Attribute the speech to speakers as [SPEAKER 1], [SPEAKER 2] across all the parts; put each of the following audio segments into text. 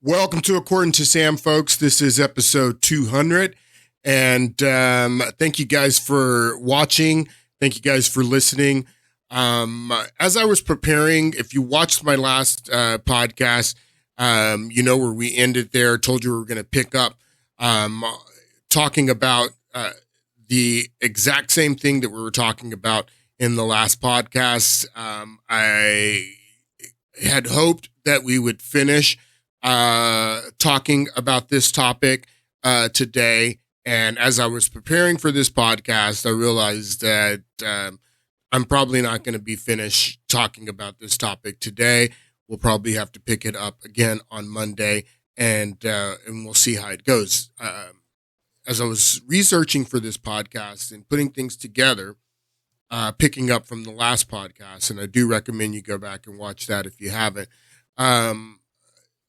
[SPEAKER 1] Welcome to According to Sam, folks. This is episode 200. And thank you guys for watching. Thank you guys for listening. As I was preparing, if you watched my last podcast, you know where we ended there. Told you we were going to pick up talking about the exact same thing that we were talking about in the last podcast. I had hoped that we would finish talking about this topic today. And as I was preparing for this podcast, I realized that I'm probably not going to be finished talking about this topic today. We'll probably have to pick it up again on Monday, and we'll see how it goes. As I was researching for this podcast and putting things together, picking up from the last podcast, and I do recommend you go back and watch that if you haven't,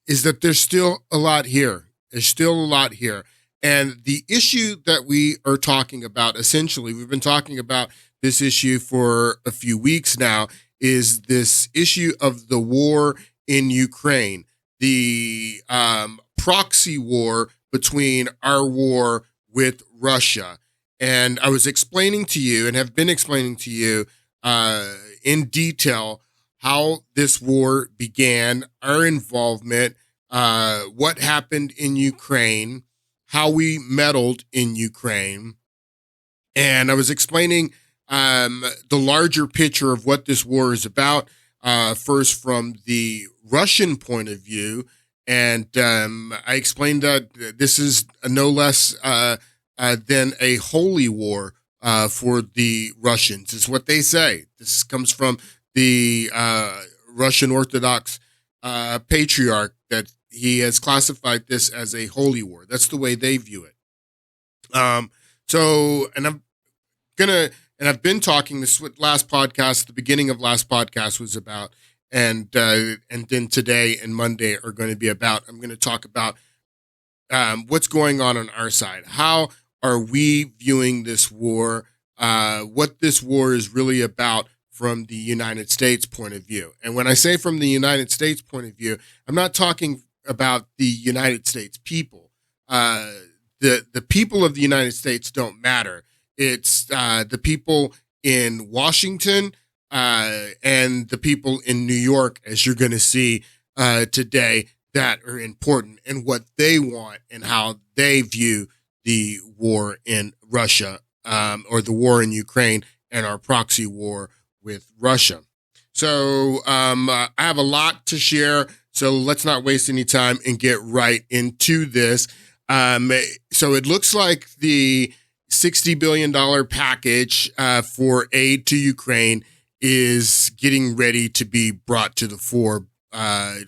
[SPEAKER 1] is that there's still a lot here. There's still a lot here. And the issue that we are talking about, essentially, we've been talking about this issue for a few weeks now, is this issue of the war in Ukraine, the proxy war between our war with Russia. And I was explaining to you and have been explaining to you in detail how this war began, our involvement, what happened in Ukraine, how we meddled in Ukraine. And I was explaining the larger picture of what this war is about, first from the Russian point of view. And I explained that this is no less than a holy war for the Russians, is what they say. This comes from the Russian Orthodox patriarch, that he has classified this as a holy war. That's the way they view it. I've been talking, this what last podcast, the beginning of last podcast was about, and then today and Monday are going to be about. I'm going to talk about what's going on our side. How are we viewing this war? What this war is really about from the United States point of view. And when I say from the United States point of view, I'm not talking about the United States people. The people of the United States don't matter. It's the people in Washington and the people in New York, as you're going to see today, that are important, and what they want and how they view the war in Russia, or the war in Ukraine, and our proxy war with Russia. So I have a lot to share, so let's not waste any time and get right into this. So it looks like the $60 billion package for aid to Ukraine is getting ready to be brought to the fore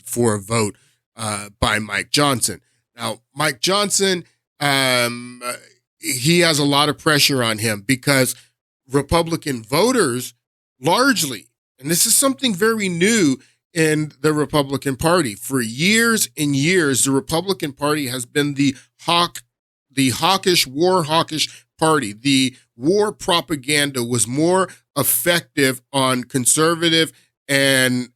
[SPEAKER 1] for a vote by Mike Johnson. Now, Mike Johnson, he has a lot of pressure on him because Republican voters largely, and this is something very new in the Republican Party. For years and years, the Republican Party has been the hawkish party. The war propaganda was more effective on conservative and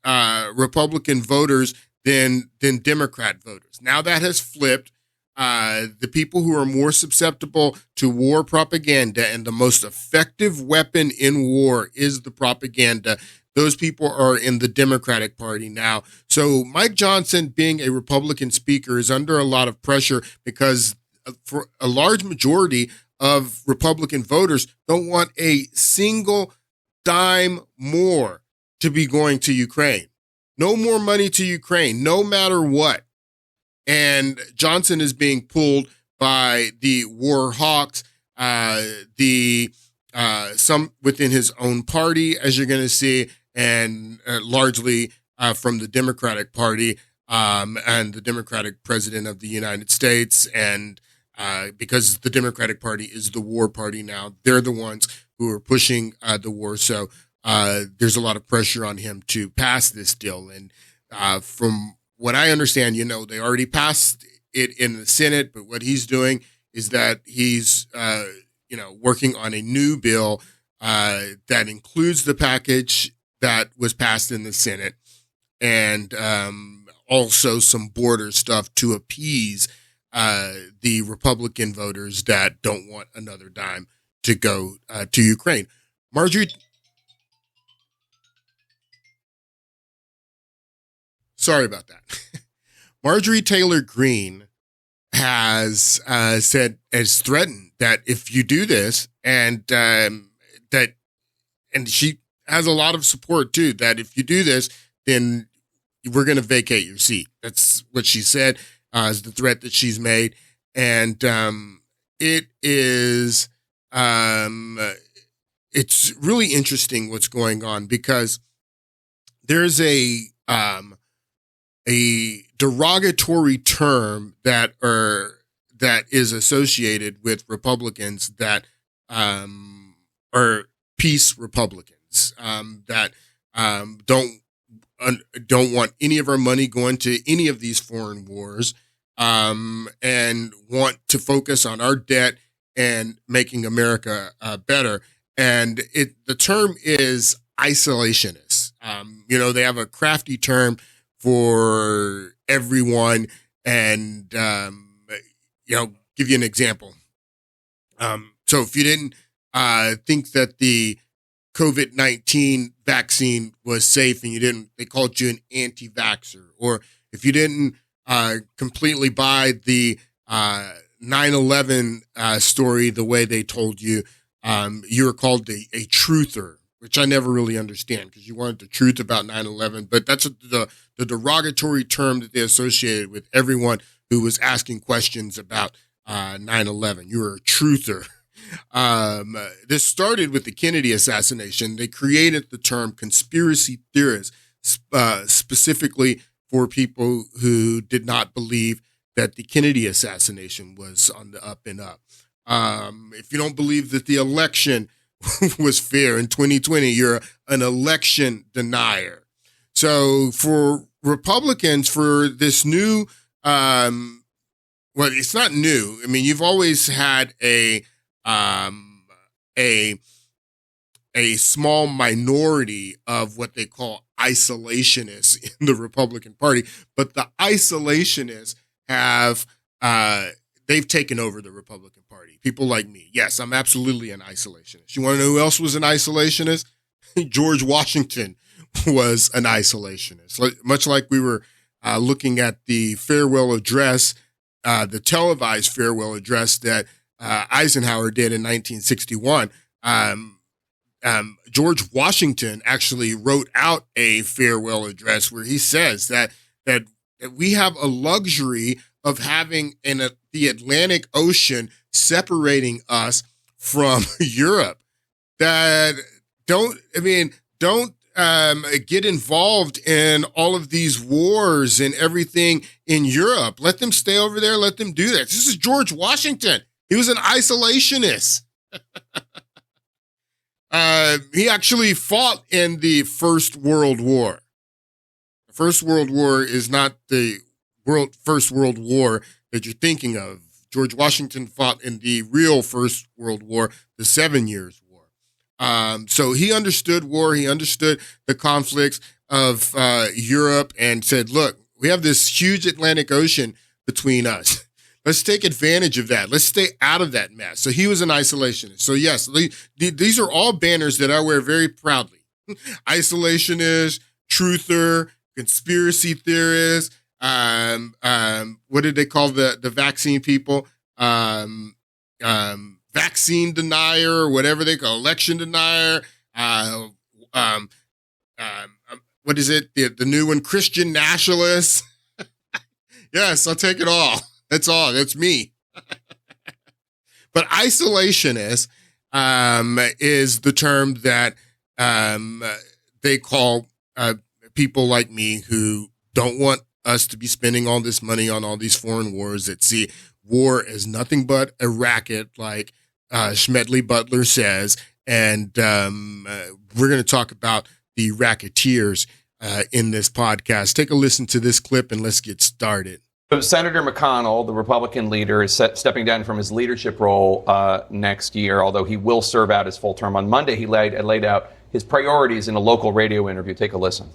[SPEAKER 1] Republican voters than Democrat voters. Now that has flipped. The people who are more susceptible to war propaganda, and the most effective weapon in war is the propaganda, those people are in the Democratic Party now. So Mike Johnson, being a Republican speaker, is under a lot of pressure because for a large majority of Republican voters don't want a single dime more to be going to Ukraine. No more money to Ukraine, no matter what. And Johnson is being pulled by the war hawks, some within his own party, as you're going to see, and largely from the Democratic Party and the Democratic President of the United States. And because the Democratic Party is the war party now, they're the ones who are pushing the war. So there's a lot of pressure on him to pass this deal. And from what I understand, they already passed it in the Senate, but what he's doing is that he's, working on a new bill that includes the package that was passed in the Senate, and also some border stuff to appease the Republican voters that don't want another dime to go to Ukraine. Marjorie, sorry about that. Marjorie Taylor Greene has threatened that if you do this, and she has a lot of support too, that if you do this, then we're going to vacate your seat. That's what she said, is the threat that she's made. And it is, it's really interesting what's going on, because there's a derogatory term that is associated with Republicans that are peace Republicans, that don't want any of our money going to any of these foreign wars, and want to focus on our debt and making America better. And the term is isolationists. They have a crafty term for everyone. And, give you an example. So if you didn't think that the COVID-19 vaccine was safe and they called you an anti-vaxxer, or if you didn't completely buy the 9/11 story the way they told you, you were called a truther, which I never really understand, because you wanted the truth about 9/11, but that's the derogatory term that they associated with everyone who was asking questions about 9/11. You were a truther. This started with the Kennedy assassination. They created the term conspiracy theorist, specifically for people who did not believe that the Kennedy assassination was on the up and up. If you don't believe that the election was fair in 2020, you're an election denier. So for Republicans, for this new, it's not new. I mean, you've always had a small minority of what they call isolationists in the Republican Party, but the isolationists have, they've taken over the Republican Party. People like me. Yes, I'm absolutely an isolationist. You want to know who else was an isolationist? George Washington was an isolationist. Much like we were looking at the farewell address, the televised farewell address that Eisenhower did in 1961. George Washington actually wrote out a farewell address where he says that we have a luxury of having the Atlantic Ocean separating us from Europe. That don't get involved in all of these wars and everything in Europe. Let them stay over there. Let them do that. This is George Washington. He was an isolationist. He actually fought in the First World War. The First World War is not the First World War that you're thinking of. George Washington fought in the real First World War, the 7 Years' War. So he understood war. He understood the conflicts of Europe and said, look, we have this huge Atlantic Ocean between us. Let's take advantage of that. Let's stay out of that mess. So he was an isolationist. So yes, these are all banners that I wear very proudly. Isolationist, truther, conspiracy theorist. What did they call the vaccine people? Vaccine denier, or whatever they call, election denier. What is it? The new one, Christian nationalist. Yes, I'll take it all. That's all. That's me. But isolationist is the term that they call people like me who don't want us to be spending all this money on all these foreign wars, that see war as nothing but a racket, like Smedley Butler says. And we're going to talk about the racketeers in this podcast. Take a listen to this clip and let's get started.
[SPEAKER 2] So Senator McConnell, the Republican leader, is stepping down from his leadership role next year, although he will serve out his full term. On Monday, he laid out his priorities in a local radio interview. Take a listen.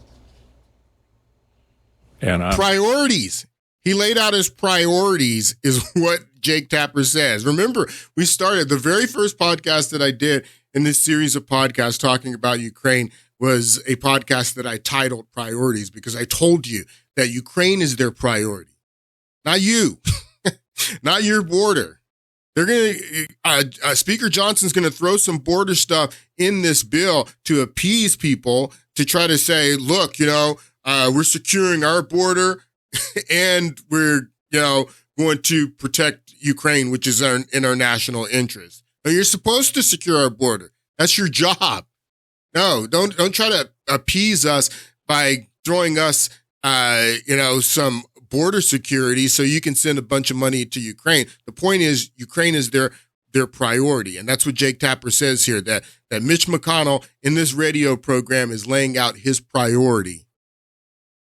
[SPEAKER 1] Priorities. He laid out his priorities is what Jake Tapper says. Remember, we started the very first podcast that I did in this series of podcasts talking about Ukraine was a podcast that I titled Priorities because I told you that Ukraine is their priority, not you, not your border. They're going to, Speaker Johnson's going to throw some border stuff in this bill to appease people to try to say, look, we're securing our border and we're, going to protect Ukraine, which is in our national interest. Now, you're supposed to secure our border. That's your job. No, don't try to appease us by throwing us, some border security so you can send a bunch of money to Ukraine. The point is Ukraine is their priority. And that's what Jake Tapper says here, that Mitch McConnell in this radio program is laying out his priority.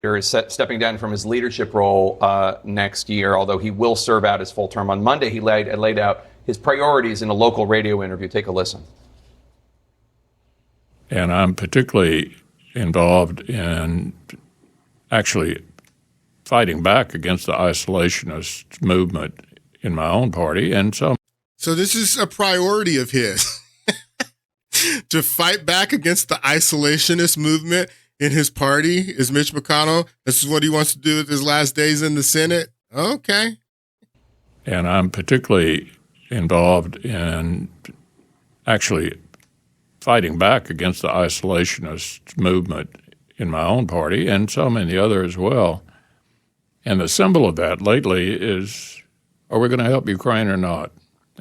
[SPEAKER 2] Is stepping down from his leadership role next year, although he will serve out his full term. On Monday, he laid out his priorities in a local radio interview. Take a listen.
[SPEAKER 3] And I'm particularly involved in actually fighting back against the isolationist movement in my own party. And so
[SPEAKER 1] this is a priority of his to fight back against the isolationist movement in his party is Mitch McConnell. This is what he wants to do with his last days in the Senate. Okay.
[SPEAKER 3] And I'm particularly involved in actually fighting back against the isolationist movement in my own party and so many others as well. And the symbol of that lately is, are we going to help Ukraine or not?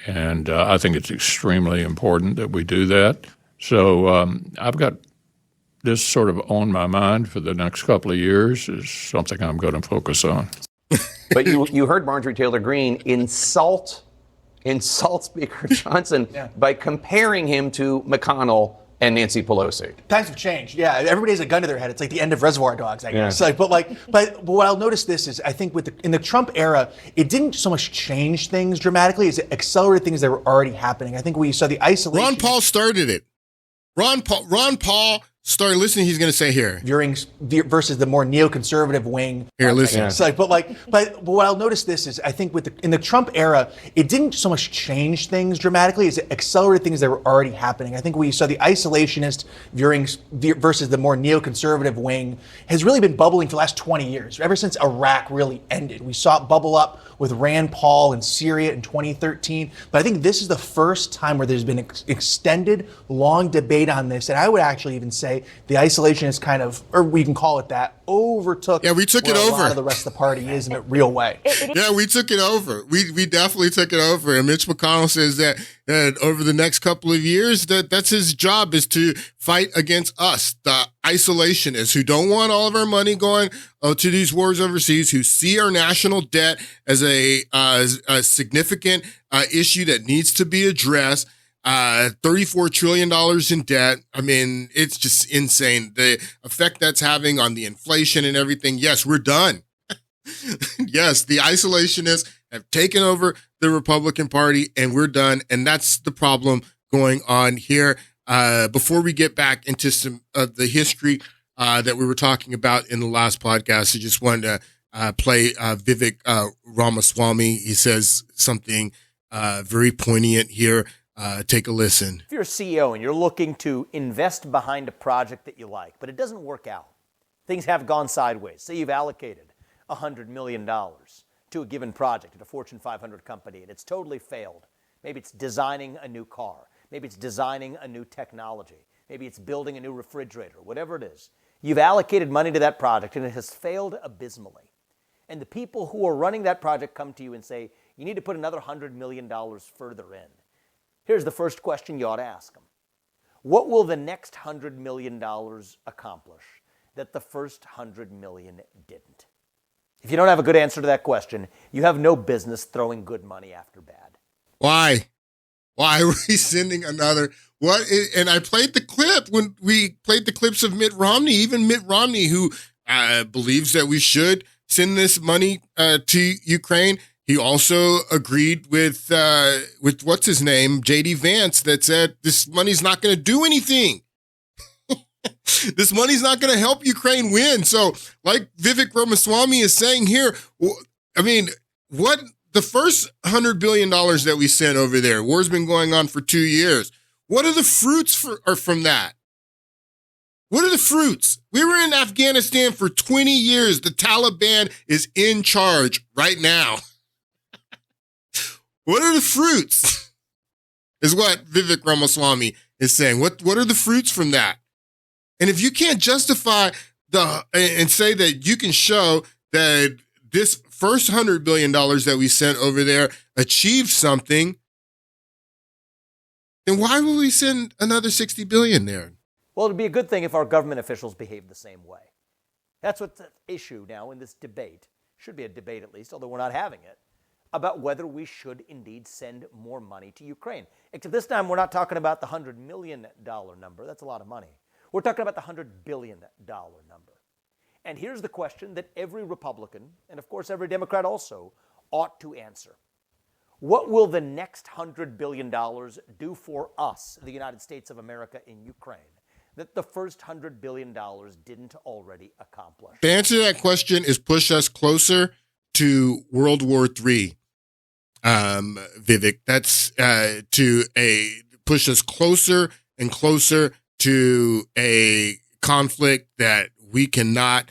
[SPEAKER 3] And I think it's extremely important that we do that. So I've got this sort of on my mind for the next couple of years is something I'm going to focus on.
[SPEAKER 2] But you heard Marjorie Taylor Greene insult Speaker Johnson by comparing him to McConnell and Nancy Pelosi.
[SPEAKER 4] Times have changed. Yeah, everybody has a gun to their head. It's like the end of Reservoir Dogs, I guess. Yeah. But what I'll notice this is, I think in the Trump era, it didn't so much change things dramatically as it accelerated things that were already happening. I think we saw the isolation.
[SPEAKER 1] Ron Paul started it. Ron Paul started listening. He's going to say here
[SPEAKER 4] versus the more neoconservative wing.
[SPEAKER 1] Here, listen.
[SPEAKER 4] Yeah. But what I'll notice this is, I think in the Trump era, it didn't so much change things dramatically as it accelerated things that were already happening. I think we saw the isolationist versus the more neoconservative wing has really been bubbling for the last 20 years. Ever since Iraq really ended, we saw it bubble up with Rand Paul and Syria in 2013. But I think this is the first time where there's been extended, long debate on this. And I would actually even say the isolationist kind of, or we can call it that, overtook.
[SPEAKER 1] Yeah, we took it over.
[SPEAKER 4] A lot of the rest of the party is in a real way.
[SPEAKER 1] Yeah, we took it over. We definitely took it over. And Mitch McConnell says that over the next couple of years, that's his job, is to fight against us, the isolationists who don't want all of our money going to these wars overseas, who see our national debt as a significant issue that needs to be addressed. $34 trillion in debt. I mean, it's just insane. The effect that's having on the inflation and everything. Yes, we're done. Yes, the isolationists have taken over the Republican Party and we're done. And that's the problem going on here. Before we get back into some of the history that we were talking about in the last podcast, I just wanted to play Vivek Ramaswamy. He says something very poignant here. Take a listen.
[SPEAKER 5] If you're a CEO and you're looking to invest behind a project that you like, but it doesn't work out, things have gone sideways. Say you've allocated $100 million to a given project at a Fortune 500 company and it's totally failed. Maybe it's designing a new car. Maybe it's designing a new technology. Maybe it's building a new refrigerator, whatever it is. You've allocated money to that project and it has failed abysmally. And the people who are running that project come to you and say, you need to put another $100 million further in. Here's the first question you ought to ask them. What will the next $100 million accomplish that the first $100 million didn't? If you don't have a good answer to that question, you have no business throwing good money after bad.
[SPEAKER 1] Why? Why were we sending another? And I played the clip when we played the clips of Mitt Romney, even Mitt Romney, who believes that we should send this money to Ukraine. He also agreed with what's his name, J.D. Vance, that said this money's not going to do anything. This money's not going to help Ukraine win. So like Vivek Ramaswamy is saying here, I mean, what the first $100 billion that we sent over there, war's been going on for 2 years. What are the fruits from that? What are the fruits? We were in Afghanistan for 20 years. The Taliban is in charge right now. What are the fruits? Is what Vivek Ramaswamy is saying. What are the fruits from that? And if you can't justify and say that you can show that this first $100 billion that we sent over there achieved something, then why would we send another $60 billion there?
[SPEAKER 5] Well, it'd be a good thing if our government officials behaved the same way. That's what's at issue now in this debate. Should be a debate at least, although we're not having it, about whether we should indeed send more money to Ukraine. Except this time we're not talking about the $100 million number. That's a lot of money. We're talking about the $100 billion number. And here's the question that every Republican, and of course every Democrat also, ought to answer. What will the next $100 billion do for us, the United States of America, in Ukraine, that the first $100 billion didn't already accomplish?
[SPEAKER 1] The answer to that question is push us closer to World War III, Vivek. That's to push us closer and closer to a conflict that we cannot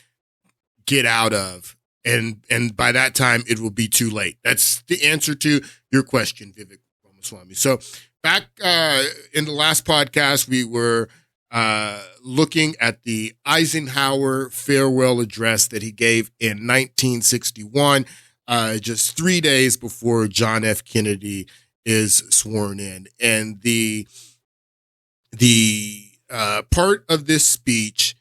[SPEAKER 1] get out of. And by that time, it will be too late. That's the answer to your question, Vivek Ramaswamy. So back in the last podcast, we were looking at the Eisenhower farewell address that he gave in 1961, just 3 days before John F. Kennedy is sworn in. And the part of this speech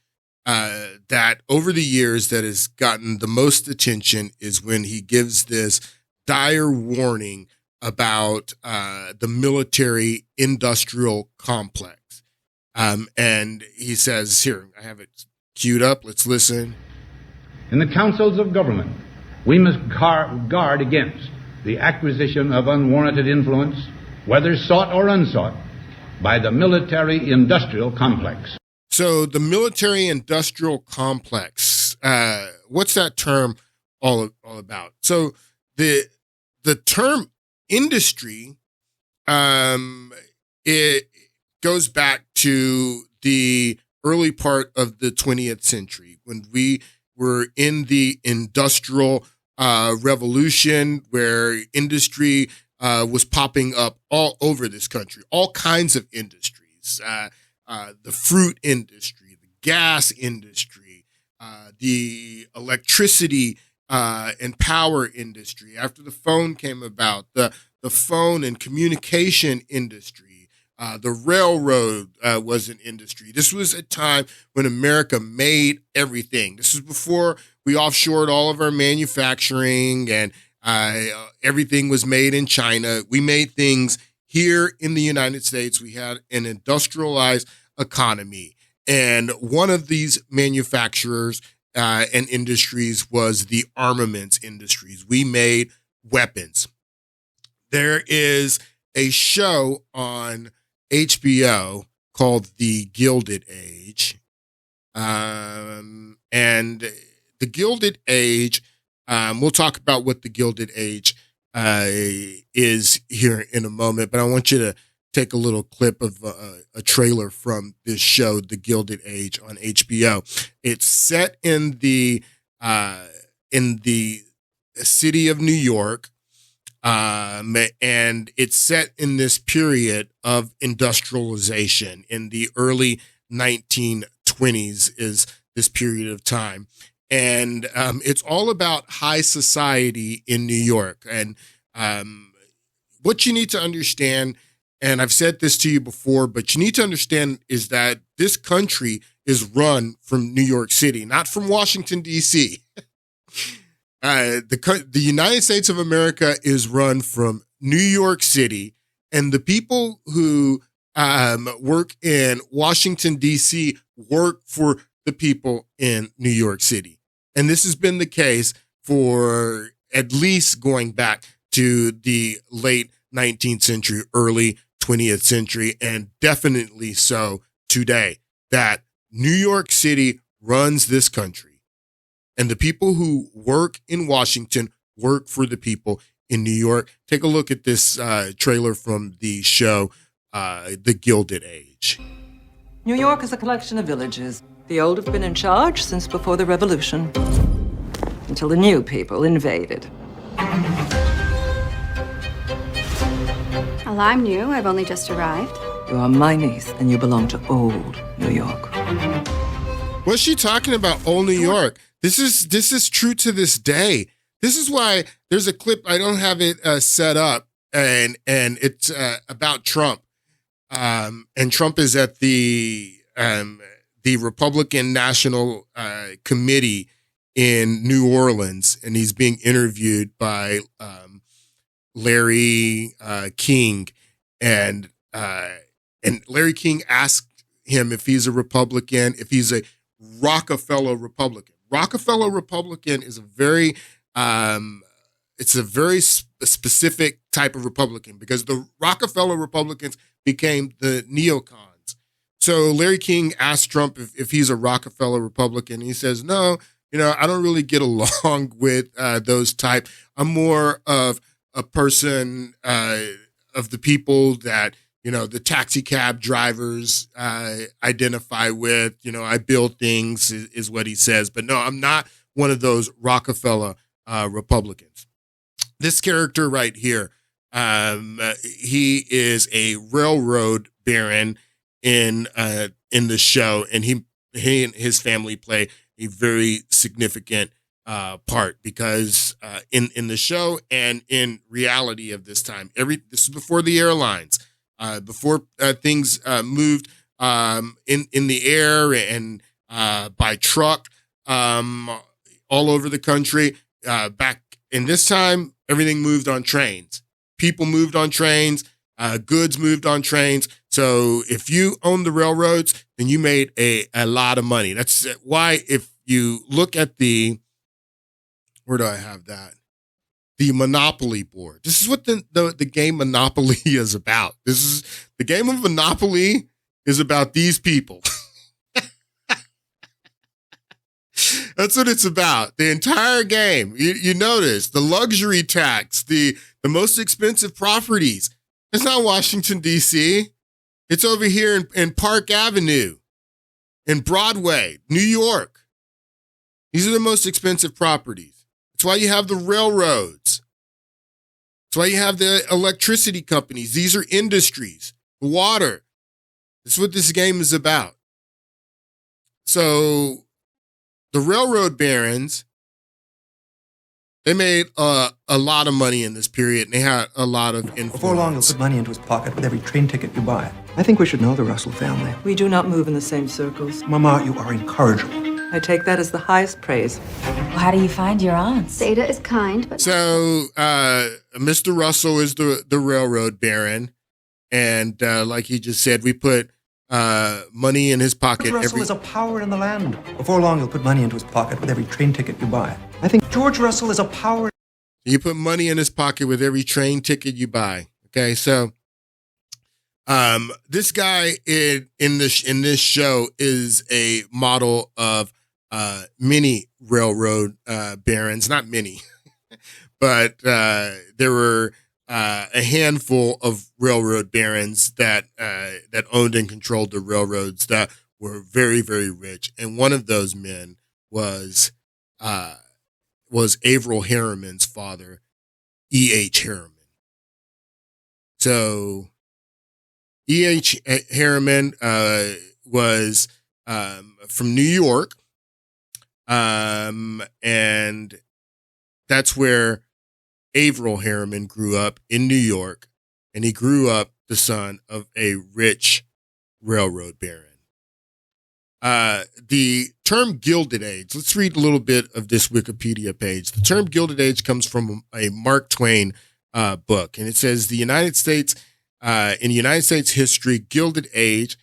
[SPEAKER 1] that over the years that has gotten the most attention is when he gives this dire warning about the military industrial complex. And he says, here, I have it queued up. Let's listen.
[SPEAKER 6] In the councils of government, we must guard against the acquisition of unwarranted influence, whether sought or unsought, by the military industrial complex.
[SPEAKER 1] So the military industrial complex, what's that term all about? So the term industry, it goes back to the early part of the 20th century when we were in the industrial revolution, where industry was popping up all over this country, all kinds of industries. The fruit industry, the gas industry, the electricity and power industry. After the phone came about, the phone and communication industry, the railroad was an industry. This was a time when America made everything. This is before we offshored all of our manufacturing and everything was made in China. We made things here in the United States. We had an industrialized economy. And one of these manufacturers and industries was the armaments industries. We made weapons. There is a show on HBO called The Gilded Age. And The Gilded Age, we'll talk about what The Gilded Age is here in a moment, but I want you to take a little clip of a trailer from this show, The Gilded Age, on HBO. It's set in the city of New York, and it's set in this period of industrialization. In the early 1920s is this period of time. And it's all about high society in New York. And what you need to understand, and I've said this to you before, but you need to understand is that this country is run from New York City, not from Washington, D.C. The United States of America is run from New York City, and the people who work in Washington, D.C. work for the people in New York City. And this has been the case for at least going back to the late 19th century, early 20th century, and definitely so today, that New York City runs this country, and the people who work in Washington work for the people in New York. Take a look at this trailer from the show, The Gilded Age.
[SPEAKER 7] New York is a collection of villages. The old have been in charge since before the Revolution, until the new people invaded.
[SPEAKER 8] Well, I'm new. I've only just arrived.
[SPEAKER 7] You are my niece, and you belong to old New York.
[SPEAKER 1] What's she talking about, old New York? This is true to this day. This is why there's a clip, I don't have it set up, and it's about Trump. And Trump is at the Republican National Committee in New Orleans, and he's being interviewed by Larry King, and Larry King asked him if he's a Republican, if he's a Rockefeller Republican. Rockefeller Republican is a very specific type of Republican, because the Rockefeller Republicans became the neocons. So Larry King asked Trump if he's a Rockefeller Republican. He says, no, I don't really get along with those type. I'm more of a person of the people that, the taxi cab drivers identify with. I build things is what he says. But no, I'm not one of those Rockefeller Republicans. This character right here, he is a railroad baron in the show, and he and his family play a very significant part, because in the show and in reality of this time, this is before the airlines, before things moved in the air and by truck all over the country. Back in this time, everything moved on trains. People moved on trains. Goods moved on trains. So if you owned the railroads, then you made a lot of money. That's why if you look at where do I have that? The Monopoly board. This is what the game Monopoly is about. The game of Monopoly is about these people. That's what it's about. The entire game. You notice the luxury tax, the most expensive properties. It's not Washington, D.C. It's over here in Park Avenue, in Broadway, New York. These are the most expensive properties. That's why you have the railroads. That's why you have the electricity companies. These are industries. The water. This is what this game is about. So the railroad barons, they made a lot of money in this period, and they had a lot of influence.
[SPEAKER 9] Before long, he'll put money into his pocket with every train ticket you buy. I think we should know the Russell family.
[SPEAKER 7] We do not move in the same circles.
[SPEAKER 9] Mama, you are incorrigible.
[SPEAKER 7] I take that as the highest praise.
[SPEAKER 10] Well, how do you find your aunts?
[SPEAKER 8] Zeta is kind, but...
[SPEAKER 1] So, Mr. Russell is the railroad baron, and like he just said, we put money in his pocket.
[SPEAKER 9] George Russell is a power in the land. Before long, he'll put money into his pocket with every train ticket you buy. I think George Russell is a power.
[SPEAKER 1] You put money in his pocket with every train ticket you buy. Okay, so this guy in this show is a model of many railroad barons. Not many, but there were a handful of railroad barons that owned and controlled the railroads that were very, very rich. And one of those men was Averell Harriman's father, E.H. Harriman. So E.H. Harriman was from New York, and that's where Averell Harriman grew up, in New York, and he grew up the son of a rich railroad baron. The term Gilded Age, let's read a little bit of this Wikipedia page. The term Gilded Age comes from a Mark Twain book, and it says in United States history, Gilded Age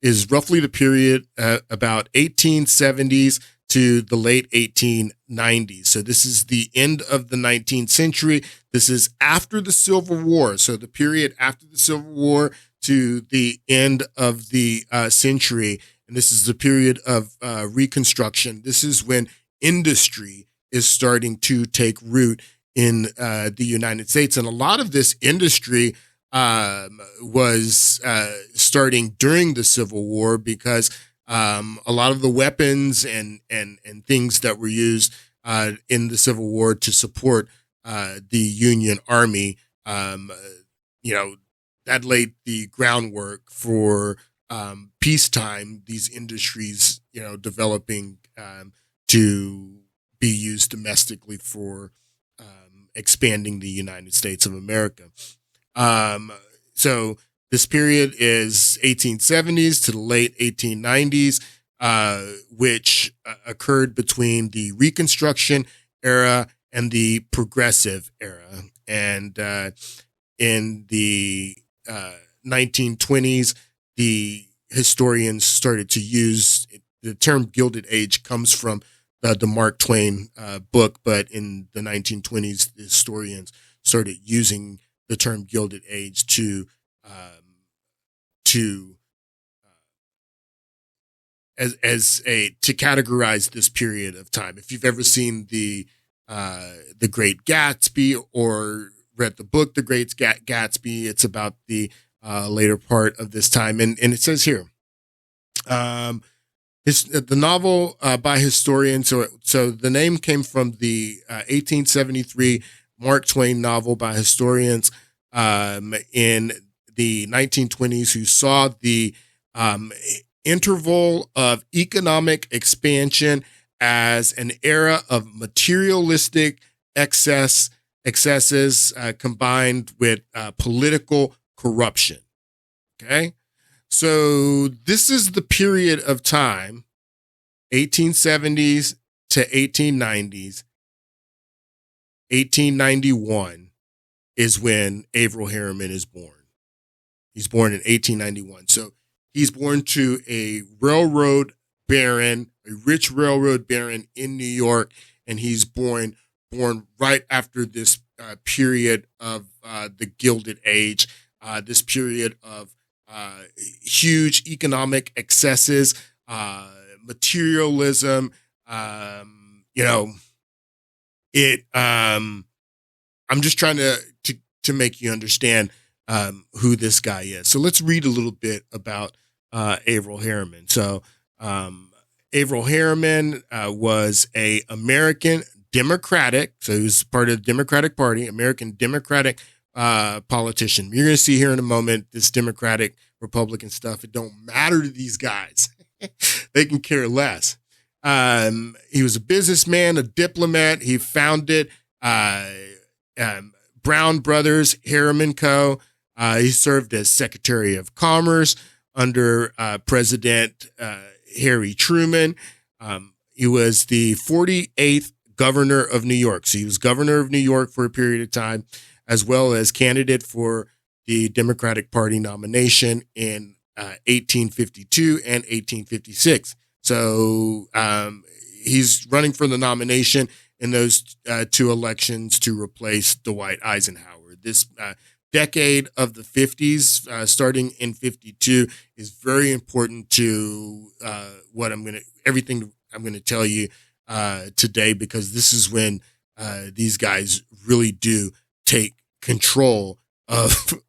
[SPEAKER 1] is roughly the period about 1870s to the late 1890s. So this is the end of the 19th century. This is after the Civil War. So the period after the Civil War to the end of the century. and this is the period of Reconstruction. This is when industry is starting to take root in the United States. And a lot of this industry was starting during the Civil War, because a lot of the weapons and things that were used in the Civil War to support the Union Army, that laid the groundwork for peacetime, these industries, developing to be used domestically for expanding the United States of America. So this period is 1870s to the late 1890s, which occurred between the Reconstruction era and the Progressive era. And in the 1920s, the historians started to use the term Gilded Age comes from the Mark Twain book, but in the 1920s, the historians started using the term Gilded Age to categorize this period of time. If you've ever seen the Great Gatsby or read the book The Great Gatsby, it's about the later part of this time, and it says here, the novel by historians. So the name came from the 1873 Mark Twain novel by historians in the 1920s who saw the interval of economic expansion as an era of materialistic excesses combined with political corruption. Okay. So this is the period of time, 1870s to 1890s. 1891 is when Averell Harriman is born. He's born in 1891. So he's born to a railroad baron, a rich railroad baron in New York, and he's born right after this period of the Gilded Age, this period of huge economic excesses, materialism. I'm just trying to make you understand who this guy is. So let's read a little bit about Averell Harriman. So Averell Harriman was a American Democratic, so he was part of the Democratic Party, American Democratic politician. You're going to see here in a moment this Democratic Republican stuff. It don't matter to these guys. They can care less. He was a businessman, a diplomat. He founded Brown Brothers Harriman Co. He served as Secretary of Commerce under President Harry Truman. He was the 48th governor of New York. So he was governor of New York for a period of time, as well as candidate for the Democratic Party nomination in 1852 and 1856. So he's running for the nomination in those two elections to replace Dwight Eisenhower. This decade of the 50s, starting in 52, is very important to everything I'm going to tell you today, because this is when these guys really do take control of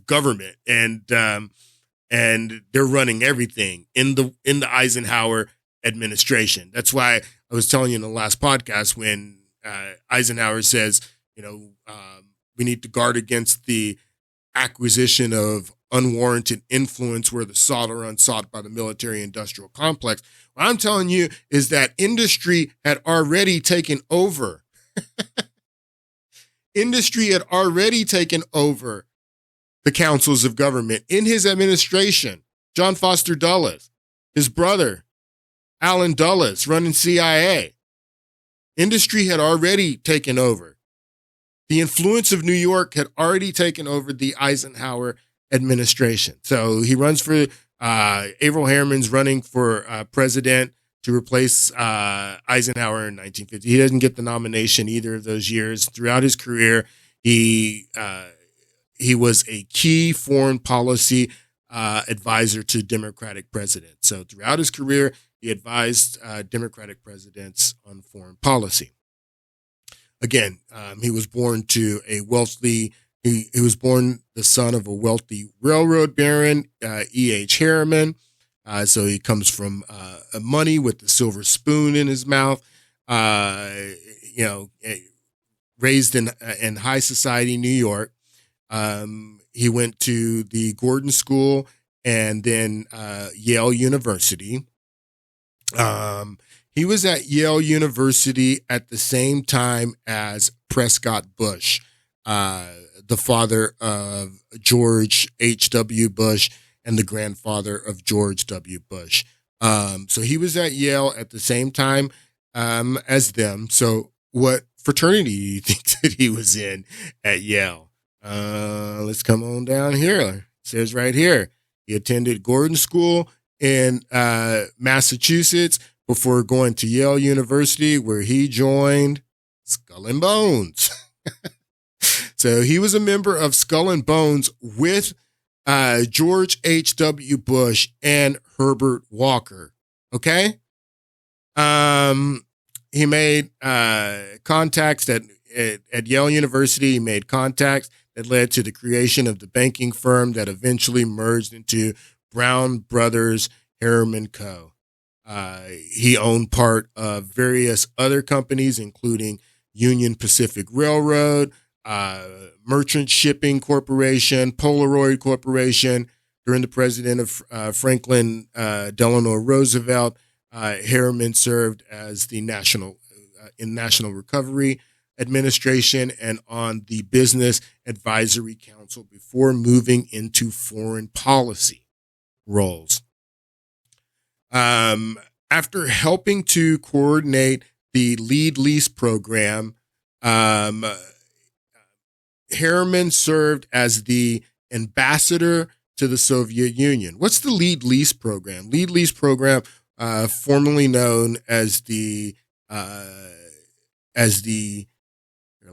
[SPEAKER 1] government, and they're running everything in the Eisenhower administration. That's why I was telling you in the last podcast when Eisenhower says, we need to guard against the acquisition of unwarranted influence, where the sought or unsought by the military industrial complex. What I'm telling you is that industry had already taken over. Industry had already taken over the councils of government in his administration. John Foster Dulles, his brother, Allen Dulles, running CIA. Industry had already taken over. The influence of New York had already taken over the Eisenhower administration. So he runs for, Averell Harriman's running for president to replace Eisenhower in 1950. He doesn't get the nomination either of those years. Throughout his career, he was a key foreign policy advisor to Democratic presidents. So throughout his career, he advised Democratic presidents on foreign policy. Again, he was born to a wealthy. He was born the son of a wealthy railroad baron, E.H. Harriman. So he comes from money with the silver spoon in his mouth. Raised in high society New York. He went to the Gordon School and then Yale University. He was at Yale University at the same time as Prescott Bush, the father of George H.W. Bush and the grandfather of George W. Bush. So he was at Yale at the same time as them. So what fraternity do you think that he was in at Yale? Let's come on down here. It says right here, he attended Gordon School in Massachusetts before going to Yale University, where he joined Skull and Bones. So he was a member of Skull and Bones with George H.W. Bush and Herbert Walker. Okay? He made contacts at Yale University. He made contacts that led to the creation of the banking firm that eventually merged into Brown Brothers Harriman Co. He owned part of various other companies, including Union Pacific Railroad, Merchant Shipping Corporation, Polaroid Corporation. During the president of Franklin Delano Roosevelt, Harriman served as the National Recovery Administration and on the Business Advisory Council before moving into foreign policy roles. After helping to coordinate the Lead Lease program, Harriman served as the ambassador to the Soviet Union. What's the Lead Lease program? Lead Lease program, formerly known as the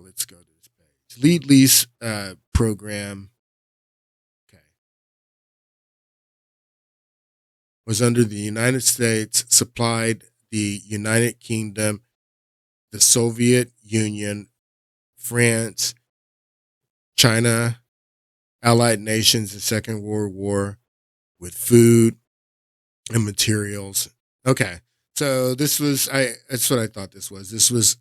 [SPEAKER 1] let's go to this page. Lead Lease program. Okay. Was under the United States, supplied the United Kingdom, the Soviet Union, France, China, allied nations in the Second World War with food and materials. Okay. So that's what I thought this was. This was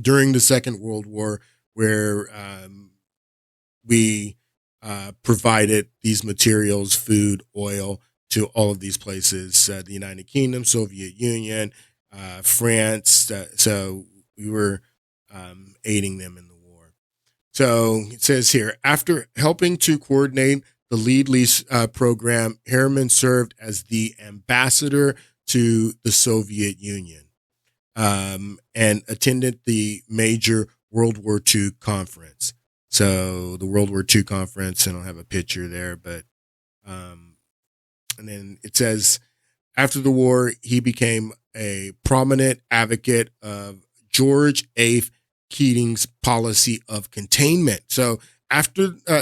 [SPEAKER 1] during the Second World War where we provided these materials, food, oil, to all of these places, the United Kingdom, Soviet Union, France. So we were aiding them in the war. So it says here, after helping to coordinate the Lead Lease program, Harriman served as the ambassador to the Soviet Union and attended the major World War II conference. So the World War II conference, I don't have a picture there, but and then it says, after the war, he became a prominent advocate of George H. Keating's policy of containment. So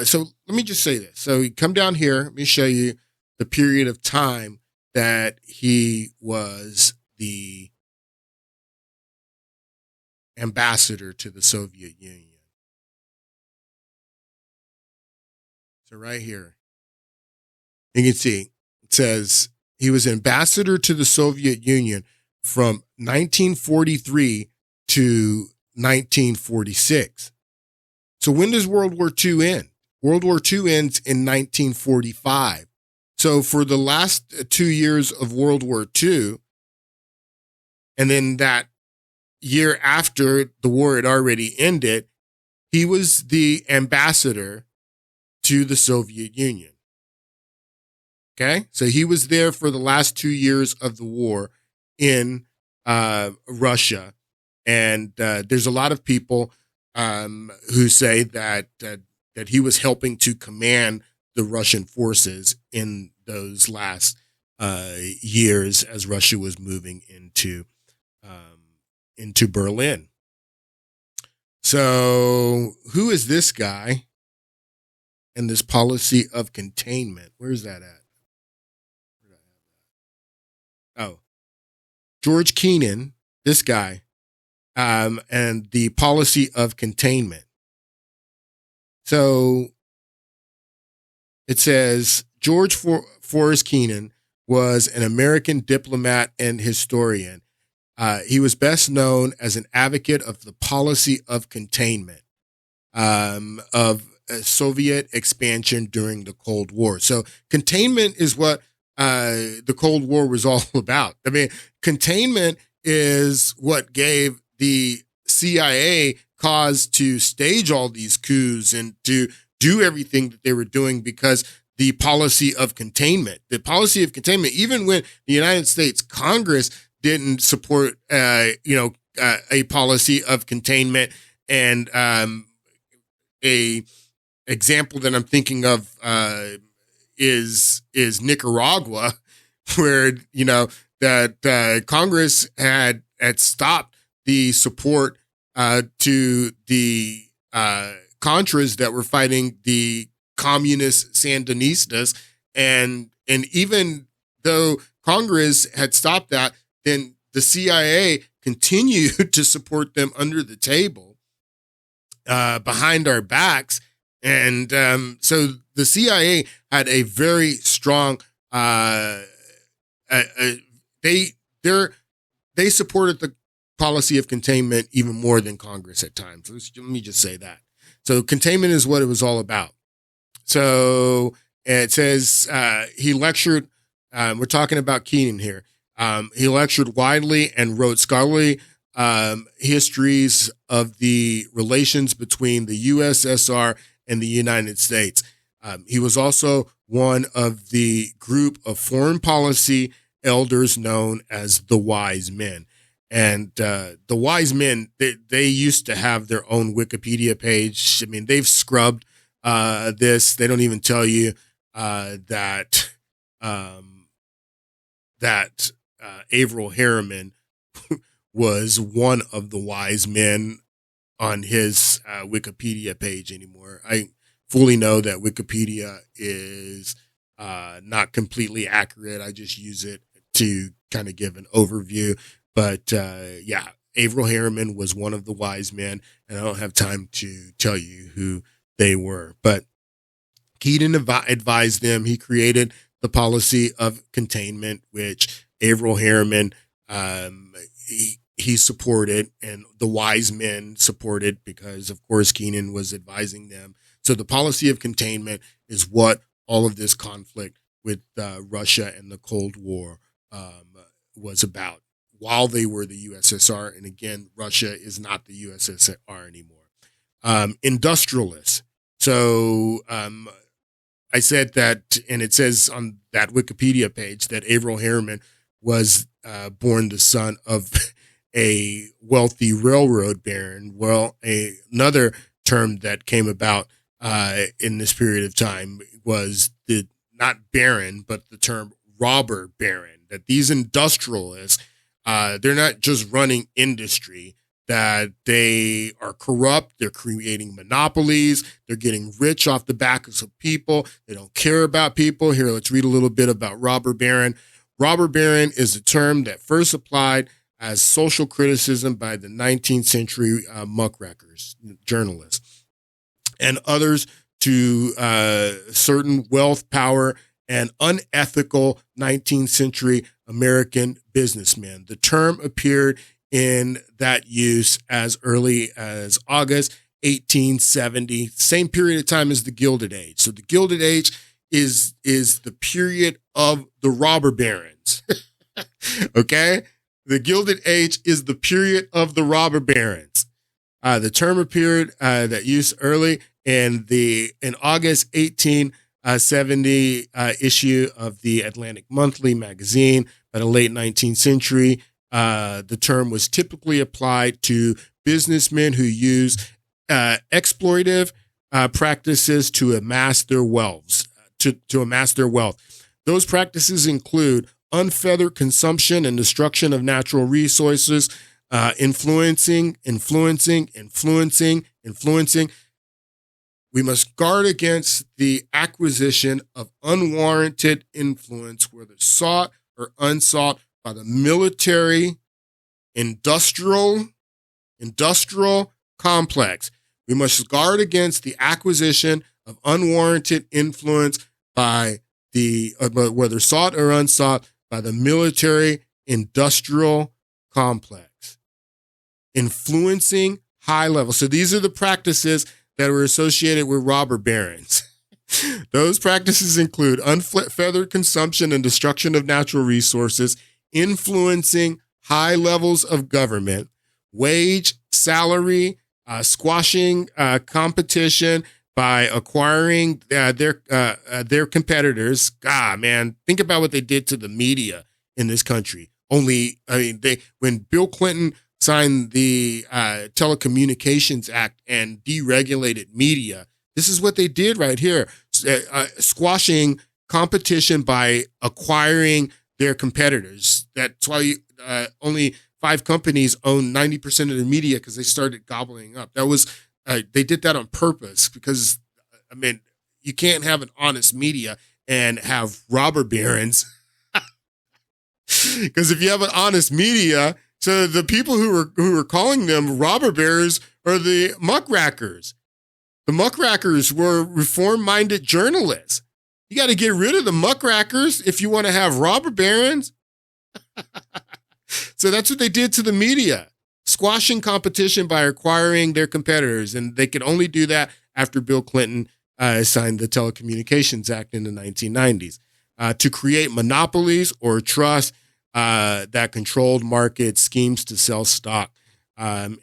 [SPEAKER 1] so let me just say this. So you come down here, let me show you the period of time that he was the ambassador to the Soviet Union. So right here, you can see it says he was ambassador to the Soviet Union from 1943 to 1946. So when does World War II end? World War II ends in 1945. So for the last 2 years of World War II, and then that year after the war had already ended, he was the ambassador to the Soviet Union. Okay? So he was there for the last 2 years of the war in Russia. And there's a lot of people who say that he was helping to command the Russian forces in those last years as Russia was moving into Berlin. So who is this guy? and this policy of containment. Where's that at? Oh, George Kennan, this guy, and the policy of containment. So it says George Forrest Kennan was an American diplomat and historian. He was best known as an advocate of the policy of containment of Soviet expansion during the Cold War. So containment is what the Cold War was all about. I mean, containment is what gave the CIA cause to stage all these coups and to do everything that they were doing, because the policy of containment, even when the United States Congress didn't support, a policy of containment. And a example that I'm thinking of is Nicaragua, where that Congress had stopped the support to the Contras that were fighting the communist Sandinistas, and even though Congress had stopped that, then the CIA continued to support them under the table, behind our backs. And so the CIA had a very strong, they supported the policy of containment even more than Congress at times. Let me just say that. So containment is what it was all about. So it says he lectured, we're talking about Kennan here. He lectured widely and wrote scholarly histories of the relations between the USSR and the United States. He was also one of the group of foreign policy elders known as the Wise Men. And the Wise Men, they used to have their own Wikipedia page. I mean, they've scrubbed this. They don't even tell you that Averell Harriman was one of the Wise Men on his Wikipedia page anymore. I fully know that Wikipedia is not completely accurate. I just use it to kind of give an overview. But Averell Harriman was one of the Wise Men, and I don't have time to tell you who they were. But Kennan advised them. He created the policy of containment, which Averell Harriman he supported, and the Wise Men supported, because of course Kennan was advising them. So the policy of containment is what all of this conflict with Russia and the Cold War was about, while they were the USSR. And again, Russia is not the USSR anymore. Industrialists. So I said that, and it says on that Wikipedia page that Averell Harriman was born the son of a wealthy railroad baron. Well, another term that came about in this period of time was the not baron, but the term robber baron. That these industrialists, they're not just running industry, that they are corrupt. They're creating monopolies. They're getting rich off the backs of people. They don't care about people. Here, let's read a little bit about robber baron. Robber baron is a term that first applied as social criticism by the 19th century muckrakers, journalists, and others to certain wealth, power, and unethical 19th century American businessmen. The term appeared in that use as early as August 1870, same period of time as the Gilded Age. So the Gilded Age is the period of the robber barons. Okay? The Gilded Age is the period of the robber barons. The term appeared that use early in August 1870 issue of the Atlantic Monthly magazine. By the late 19th century, the term was typically applied to businessmen who use exploitive practices to amass their wealth. To amass their wealth. Those practices include unfettered consumption and destruction of natural resources, influencing. We must guard against the acquisition of unwarranted influence, whether sought or unsought, by the military, industrial complex. We must guard against the acquisition of unwarranted influence by the, whether sought or unsought, by the military, industrial complex. Influencing high levels. So these are the practices that were associated with robber barons. Those practices include unfeathered consumption and destruction of natural resources, influencing high levels of government, wage, salary, squashing competition by acquiring their competitors. God, man, think about what they did to the media in this country. When Bill Clinton signed the Telecommunications Act and deregulated media, this is what they did right here, squashing competition by acquiring their competitors. That's why only 5 companies own 90% of the media, because they started gobbling up. That was they did that on purpose, because you can't have an honest media and have robber barons. Because if you have an honest media, so the people who were calling them robber barons are the muckrackers. The muckrackers were reform-minded journalists. You got to get rid of the muckrackers if you want to have robber barons. So that's what they did to the media, squashing competition by acquiring their competitors. And they could only do that after Bill Clinton signed the Telecommunications Act in the 1990s to create monopolies or trusts that controlled markets, schemes to sell stock,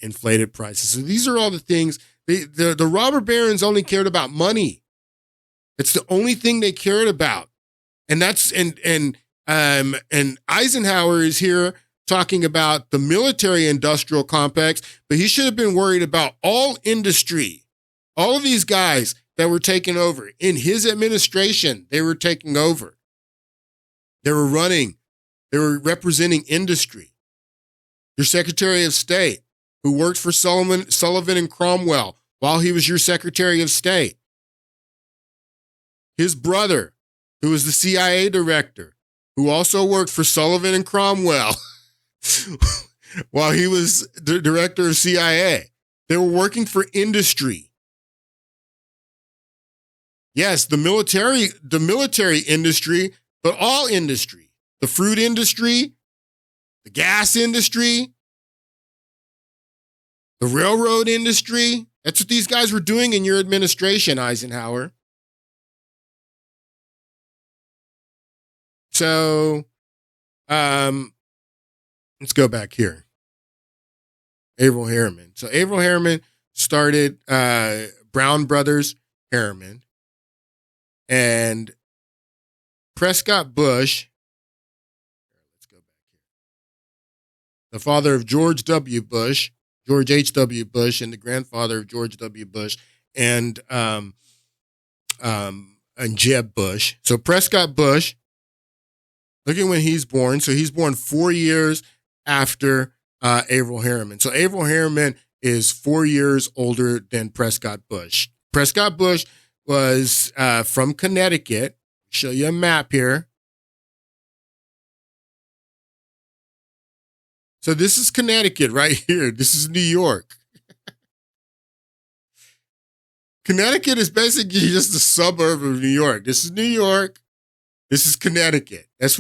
[SPEAKER 1] inflated prices. So these are all the things. The robber barons only cared about money. It's the only thing they cared about. And that's and Eisenhower is here talking about the military industrial complex, but he should have been worried about all industry. All of these guys that were taking over in his administration, they were taking over. They were representing industry. Your Secretary of State, who worked for Sullivan and Cromwell while he was your Secretary of State. His brother, who was the CIA director, who also worked for Sullivan and Cromwell while he was the director of CIA. They were working for industry. Yes, the military industry, but all industry. The fruit industry, the gas industry, the railroad industry. That's what these guys were doing in your administration, Eisenhower. So, let's go back here. Averell Harriman. So Averell Harriman started Brown Brothers Harriman, and Prescott Bush, let's go back here, the father of George W. Bush, George H.W. Bush, and the grandfather of George W. Bush, and Jeb Bush. So Prescott Bush, look at when he's born. So he's born 4 years after Averell Harriman. So Averell Harriman is 4 years older than Prescott Bush. Prescott Bush was from Connecticut. Show you a map here. So this is Connecticut right here. This is New York. Connecticut is basically just a suburb of New York. This is New York. This is Connecticut. This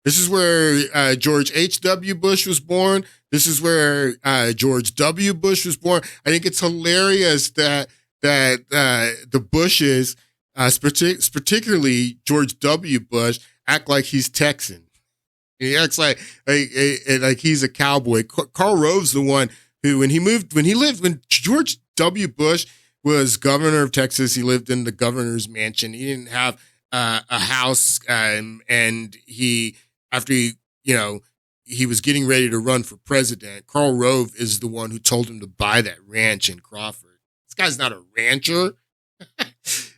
[SPEAKER 1] is where George H.W. Bush was born. This is where George W. Bush was born. I think it's hilarious that the Bushes, particularly George W. Bush, act like he's Texan. He acts like he's a cowboy. Karl Rove's the one who, when George W. Bush was governor of Texas, he lived in the governor's mansion. He didn't have a house, and after he was getting ready to run for president, Karl Rove is the one who told him to buy that ranch in Crawford. This guy's not a rancher.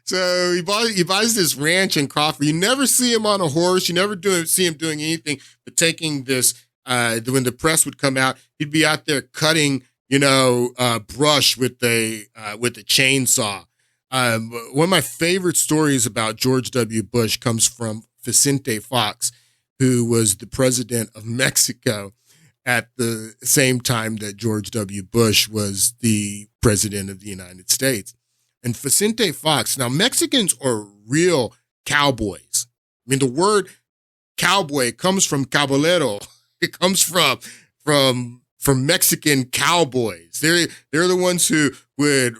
[SPEAKER 1] So he buys this ranch in Crawford. You never see him on a horse. You never see him doing anything but taking this. When the press would come out, he'd be out there cutting, brush with the chainsaw. One of my favorite stories about George W. Bush comes from Vicente Fox, who was the president of Mexico at the same time that George W. Bush was the president of the United States. And Vicente Fox, now Mexicans are real cowboys. I mean, the word cowboy comes from caballero. It comes from Mexican cowboys. They're the ones who would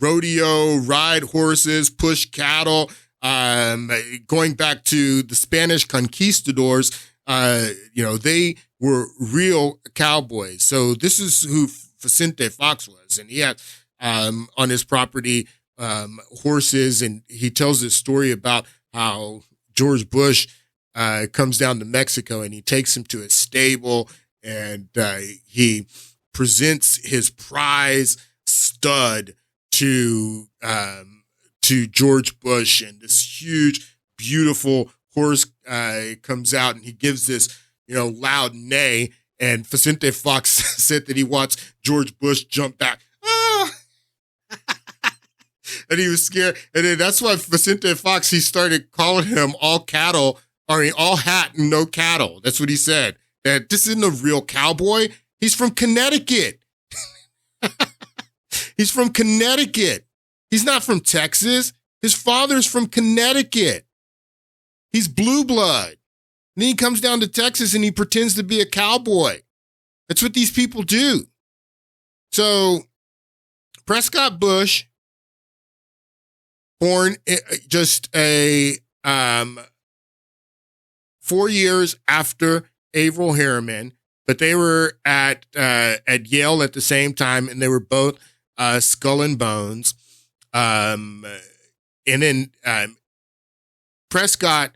[SPEAKER 1] rodeo, ride horses, push cattle. Going back to the Spanish conquistadors, they were real cowboys. So this is who Vicente Fox was, and he had on his property horses, and he tells this story about how George Bush comes down to Mexico and he takes him to a stable, and he presents his prize stud to George Bush, and this huge, beautiful horse comes out, and he gives this, loud neigh. And Vicente Fox said that he watched George Bush jump back. Ah! And he was scared. And then that's why Vicente Fox, he started calling him all hat and no cattle. That's what he said. That this isn't a real cowboy. He's from Connecticut. He's from Connecticut. He's not from Texas. His father's from Connecticut. He's blue blood. And then he comes down to Texas and he pretends to be a cowboy. That's what these people do. So Prescott Bush, born just 4 years after Averell Harriman, but they were at Yale at the same time, and they were both skull and bones. And then Prescott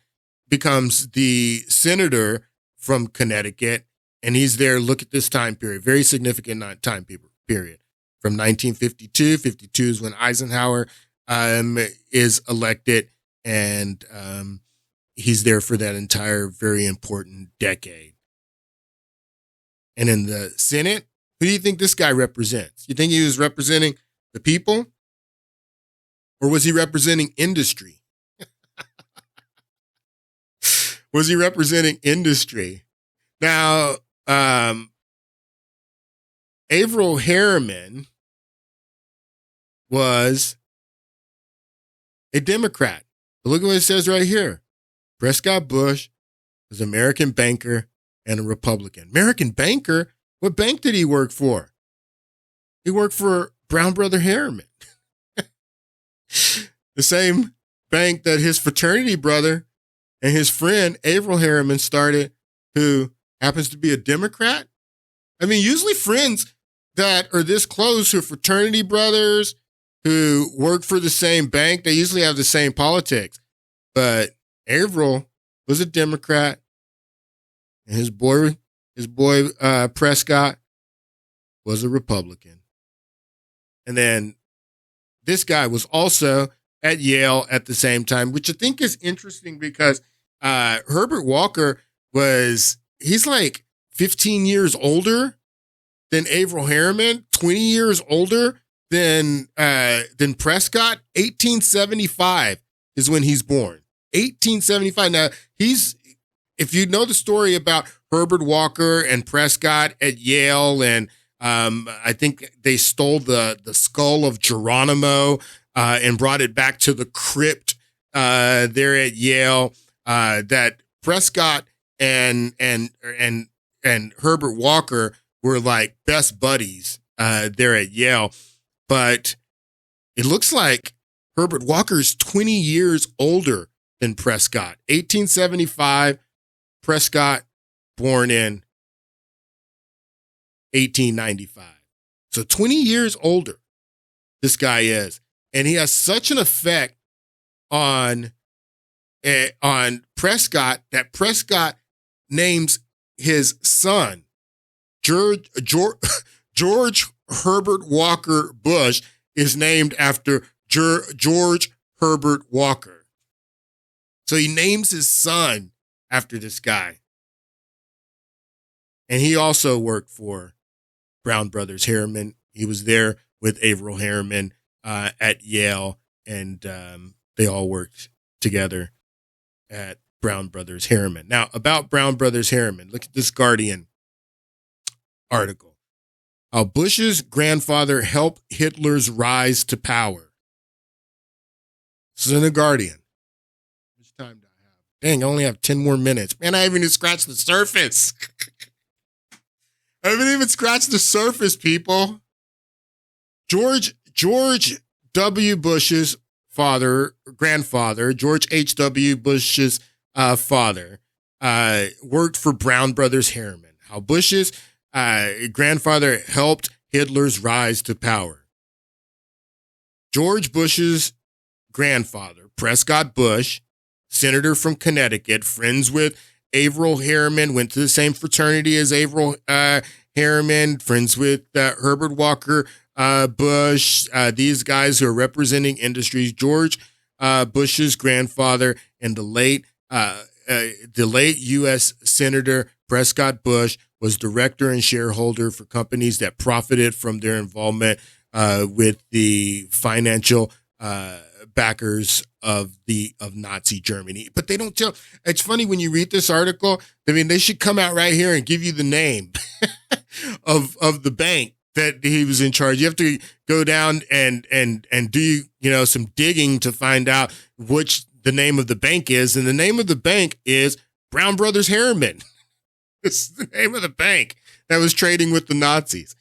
[SPEAKER 1] becomes the senator from Connecticut, and he's there. Look at this time period, very significant time period. From 1952, 52 is when Eisenhower is elected, and he's there for that entire very important decade. And in the Senate, who do you think this guy represents? You think he was representing the people? Or was he representing industry? Was he representing industry? Now, Averell Harriman was a Democrat. But look at what it says right here. Prescott Bush was an American banker and a Republican. American banker? What bank did he work for? He worked for Brown Brother Harriman. The same bank that his fraternity brother and his friend Averell Harriman started, who happens to be a Democrat. I mean, usually friends that are this close, who are fraternity brothers, who work for the same bank, they usually have the same politics. But Averell was a Democrat, and his boy Prescott was a Republican. And then this guy was also at Yale at the same time, which I think is interesting because Herbert Walker he's like 15 years older than Averell Harriman, 20 years older than Prescott. 1875 is when he's born. 1875. Now, if you know the story about Herbert Walker and Prescott at Yale, and I think they stole the skull of Geronimo and brought it back to the crypt there at Yale. That Prescott and Herbert Walker were like best buddies there at Yale. But it looks like Herbert Walker's 20 years older than Prescott. 1875, Prescott born in 1895. So 20 years older this guy is. And he has such an effect on Prescott that Prescott names his son George Herbert Walker Bush is named after George Herbert Walker. So he names his son after this guy. And he also worked for Brown Brothers Harriman. He was there with Averell Harriman at Yale. and they all worked together at Brown Brothers Harriman. Now, about Brown Brothers Harriman, look at this Guardian article. How Bush's grandfather helped Hitler's rise to power. This is in the Guardian. How much time do I have? Dang, I only have 10 more minutes. Man, I haven't even scratched the surface. I haven't even scratched the surface, people. George W. Bush's grandfather, George H.W. Bush's father, worked for Brown Brothers Harriman. How Bush's grandfather helped Hitler's rise to power. George Bush's grandfather, Prescott Bush, senator from Connecticut, friends with Averell Harriman, went to the same fraternity as Averell Harriman, friends with Herbert Walker Bush, these guys who are representing industries. George Bush's grandfather and the late U.S. Senator Prescott Bush was director and shareholder for companies that profited from their involvement with the financial backers of Nazi Germany. But they don't tell. It's funny when you read this article. I mean, they should come out right here and give you the name of the bank that he was in charge. You have to go down and do some digging to find out which the name of the bank is, and the name of the bank is Brown Brothers Harriman. It's the name of the bank that was trading with the Nazis.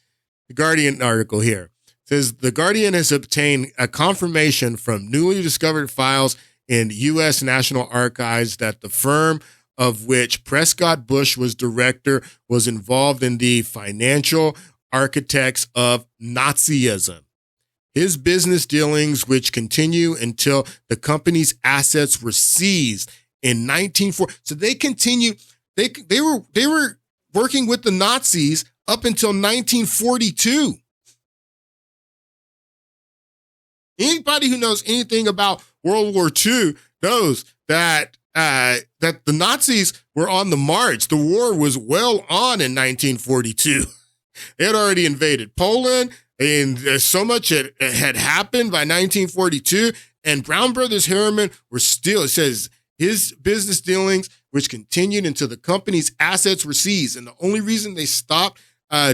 [SPEAKER 1] The Guardian article here says the Guardian has obtained a confirmation from newly discovered files in U.S. National Archives that the firm of which Prescott Bush was director was involved in the financial architects of Nazism. His business dealings, which continue until the company's assets were seized in 1940. So they continue. They were working with the Nazis up until 1942. Anybody who knows anything about World War II knows that the Nazis were on the march. The war was well on in 1942. They had already invaded Poland, and so much had happened by 1942. And Brown Brothers Harriman were still, it says, his business dealings, which continued until the company's assets were seized. And the only reason they stopped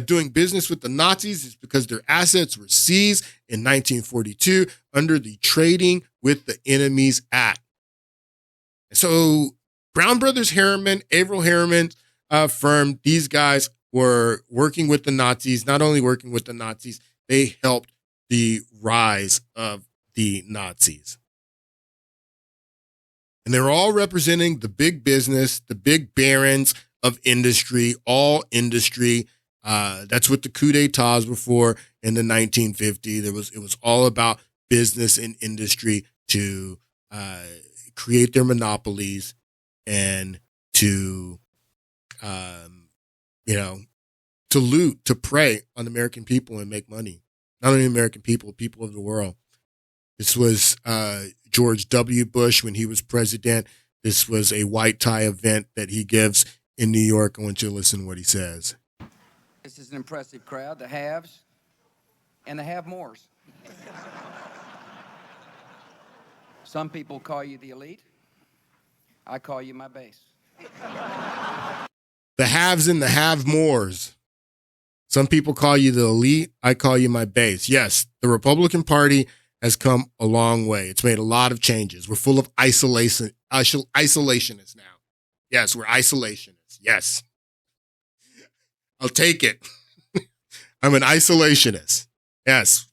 [SPEAKER 1] doing business with the Nazis is because their assets were seized in 1942 under the Trading with the Enemies Act. So Brown Brothers Harriman, Averell Harriman's firm, these guys were working with the Nazis. Not only working with the Nazis, they helped the rise of the Nazis. And they're all representing the big business, the big barons of industry, all industry. That's what the coup d'etats were for in the 1950s. It was all about business and industry to create their monopolies and to to loot, to prey on American people and make money. Not only American people, people of the world. This was George W. Bush when he was president. This was a white tie event that he gives in New York. I want you to listen to what he says.
[SPEAKER 11] This is an impressive crowd, the haves and the have-mores. Some people call you the elite. I call you my base.
[SPEAKER 1] The haves and the have-mores. Some people call you the elite. I call you my base. Yes, the Republican Party has come a long way. It's made a lot of changes. We're full of isolationists now. Yes, we're isolationists. Yes. I'll take it. I'm an isolationist. Yes,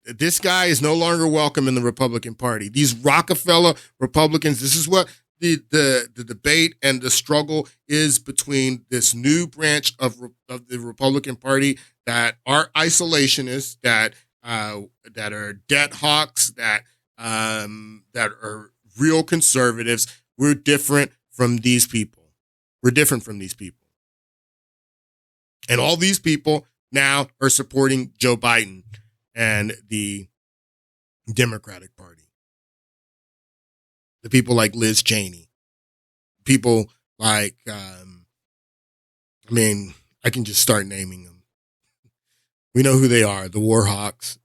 [SPEAKER 1] this guy is no longer welcome in the Republican Party. These Rockefeller Republicans, this is what the debate and the struggle is between this new branch of the Republican Party that are isolationists, that are debt hawks, that are real conservatives. We're different from these people. We're different from these people. And all these people now are supporting Joe Biden and the Democratic Party. The people like Liz Cheney. People like, I can just start naming them. We know who they are. The war hawks,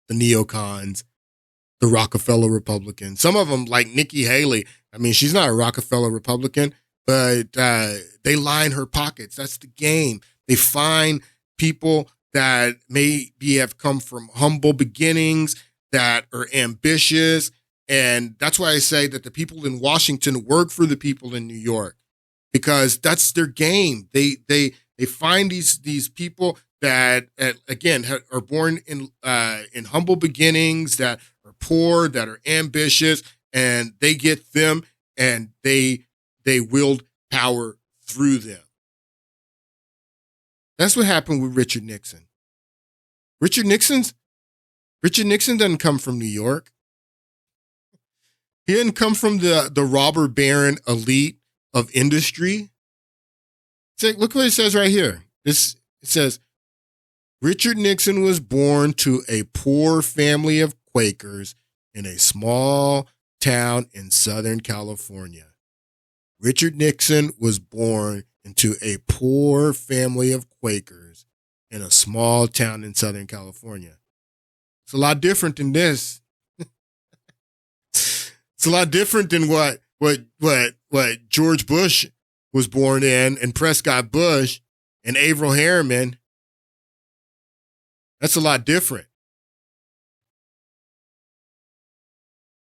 [SPEAKER 1] the neocons, the Rockefeller Republican. Some of them, like Nikki Haley, I mean, she's not a Rockefeller Republican, but they line her pockets. That's the game. They find people that maybe have come from humble beginnings, that are ambitious. And that's why I say that the people in Washington work for the people in New York, because that's their game. They find these people that, again, are born in humble beginnings, that are poor, that are ambitious, and they get them and they wield power through them. That's what happened with Richard Nixon. Richard Nixon doesn't come from New York. He didn't come from the robber baron elite of industry. Look what it says right here. It says, Richard Nixon was born to a poor family of Quakers in a small town in Southern California. Richard Nixon was born into a poor family of Quakers in a small town in Southern California. It's a lot different than this. It's a lot different than what George Bush was born in, and Prescott Bush and Averell Harriman. That's a lot different.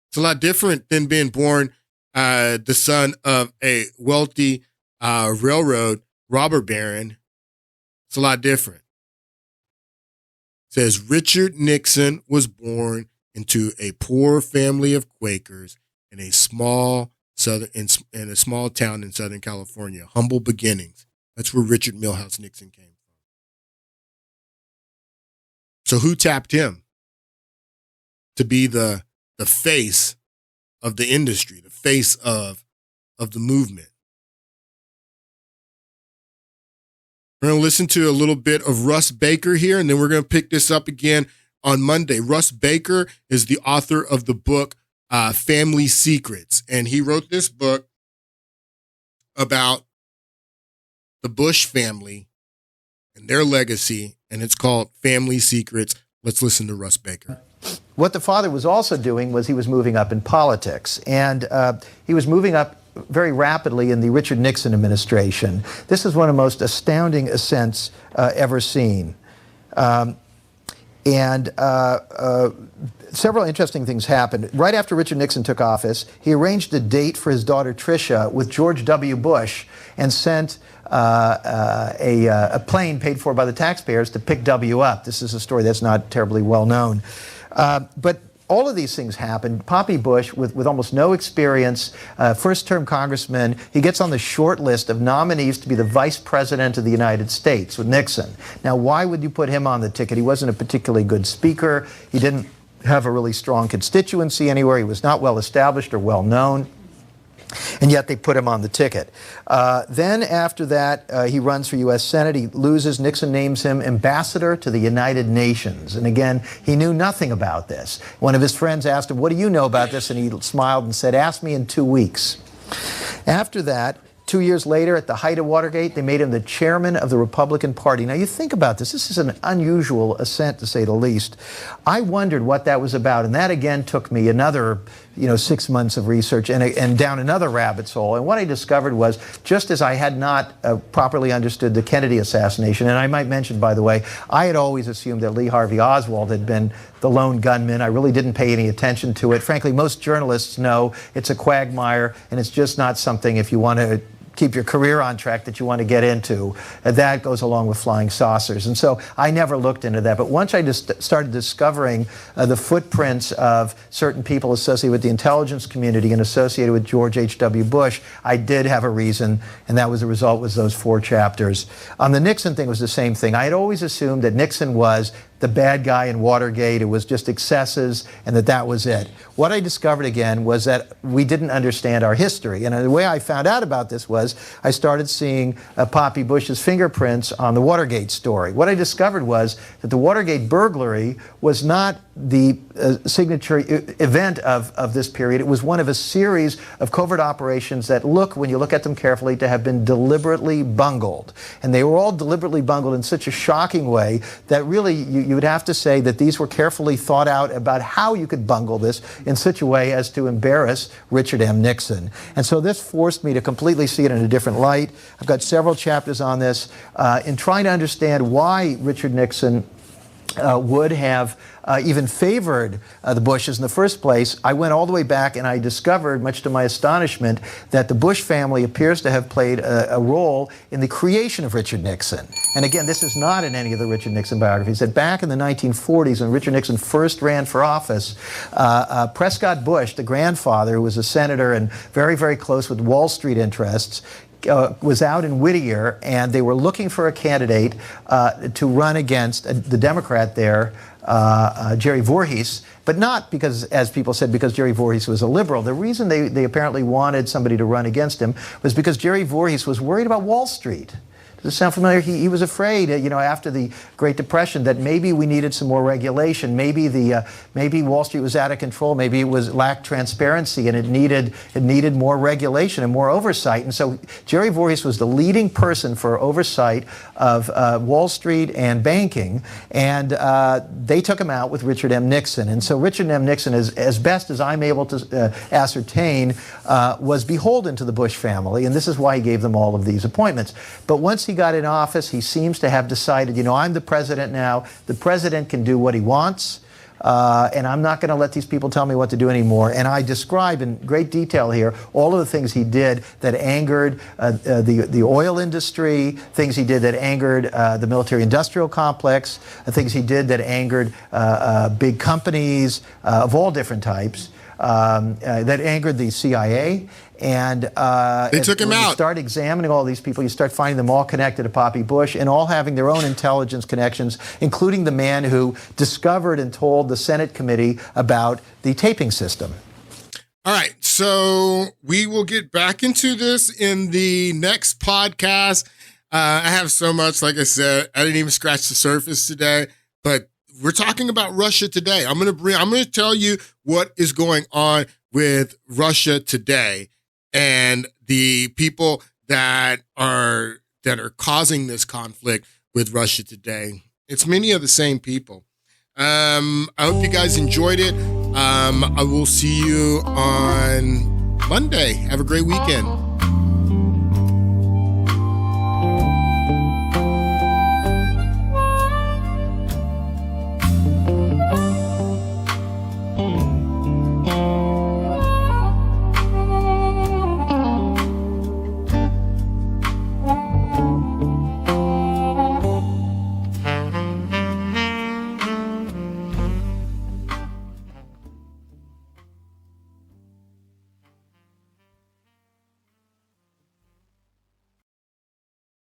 [SPEAKER 1] It's a lot different than being born the son of a wealthy railroad robber baron. It's a lot different. It says Richard Nixon was born into a poor family of Quakers in a small town in Southern California. Humble beginnings. That's where Richard Milhouse Nixon came from. So who tapped him to be the face of the industry, the face of the movement? We're going to listen to a little bit of Russ Baker here, and then we're going to pick this up again on Monday. Russ Baker is the author of the book Family Secrets, and he wrote this book about the Bush family and their legacy, and it's called Family Secrets. Let's listen to Russ Baker.
[SPEAKER 12] What the father was also doing was he was moving up in politics, and he was moving up very rapidly in the Richard Nixon administration. This is one of the most astounding ascents ever seen. Several interesting things happened. Right after Richard Nixon took office, he arranged a date for his daughter Tricia with George W. Bush and sent a plane paid for by the taxpayers to pick W up. This is a story that's not terribly well known. But all of these things happened. Poppy Bush, with almost no experience, first-term congressman, he gets on the short list of nominees to be the vice president of the United States with Nixon. Now, why would you put him on the ticket? He wasn't a particularly good speaker. He didn't have a really strong constituency anywhere. He was not well established or well known. And yet they put him on the ticket. Then after that, he runs for U.S. Senate. He loses. Nixon names him ambassador to the United Nations. And again, he knew nothing about this. One of his friends asked him, what do you know about this? And he smiled and said, ask me in 2 weeks. After that, 2 years later, at the height of Watergate, they made him the chairman of the Republican Party. Now, you think about this. This is an unusual ascent, to say the least. I wondered what that was about, and that again took me another 6 months of research and down another rabbit's hole. And what I discovered was, just as I had not properly understood the Kennedy assassination, and I might mention, by the way, I had always assumed that Lee Harvey Oswald had been the lone gunman. I really didn't pay any attention to it. Frankly, most journalists know it's a quagmire, and it's just not something, if you want to keep your career on track, that you want to get into. That goes along with flying saucers. And so I never looked into that. But once I just started discovering the footprints of certain people associated with the intelligence community and associated with George H.W. Bush, I did have a reason, and that was the result was those 4 chapters. On the Nixon thing was the same thing. I had always assumed that Nixon was the bad guy in Watergate. It was just excesses, and that was it. What I discovered again was that we didn't understand our history. And the way I found out about this was I started seeing Poppy Bush's fingerprints on the Watergate story. What I discovered was that the Watergate burglary was not signature event of this period. It was one of a series of covert operations that when you look at them carefully, to have been deliberately bungled. And they were all deliberately bungled in such a shocking way that really you would have to say that these were carefully thought out about how you could bungle this in such a way as to embarrass Richard M. Nixon. And so this forced me to completely see it in a different light. I've got several chapters on this in trying to understand why Richard Nixon would have even favored the Bushes in the first place. I went all the way back and I discovered, much to my astonishment, that the Bush family appears to have played a role in the creation of Richard Nixon. And again, this is not in any of the Richard Nixon biographies, that back in the 1940s when Richard Nixon first ran for office, Prescott Bush, the grandfather, who was a senator and very, very close with Wall Street interests, was out in Whittier, and they were looking for a candidate to run against the Democrat there, Jerry Voorhees, but not because, as people said, because Jerry Voorhees was a liberal. The reason they apparently wanted somebody to run against him was because Jerry Voorhees was worried about Wall Street. Does it sound familiar? He was afraid, after the Great Depression, that maybe we needed some more regulation. Maybe maybe Wall Street was out of control. Maybe it lacked transparency, and it needed more regulation and more oversight. And so Jerry Voorhees was the leading person for oversight of Wall Street and banking, and they took him out with Richard M. Nixon. And so Richard M. Nixon, as best as I'm able to ascertain, was beholden to the Bush family, and this is why he gave them all of these appointments. But once he got in office, he seems to have decided, I'm the president now. The president can do what he wants, and I'm not going to let these people tell me what to do anymore. And I describe in great detail here all of the things he did that angered the oil industry, things he did that angered the military-industrial complex, things he did that angered big companies of all different types, that angered the CIA. And
[SPEAKER 1] they took him out.
[SPEAKER 12] You start examining all these people, you start finding them all connected to Poppy Bush and all having their own intelligence connections, including the man who discovered and told the Senate committee about the taping system.
[SPEAKER 1] All right, so we will get back into this in the next podcast. I have so much, like I said, I didn't even scratch the surface today, but we're talking about Russia today. I'm going to tell you what is going on with Russia today and the people that are causing this conflict with Russia today. It's many of the same people. I hope you guys enjoyed it. I will see you on Monday. Have a great weekend.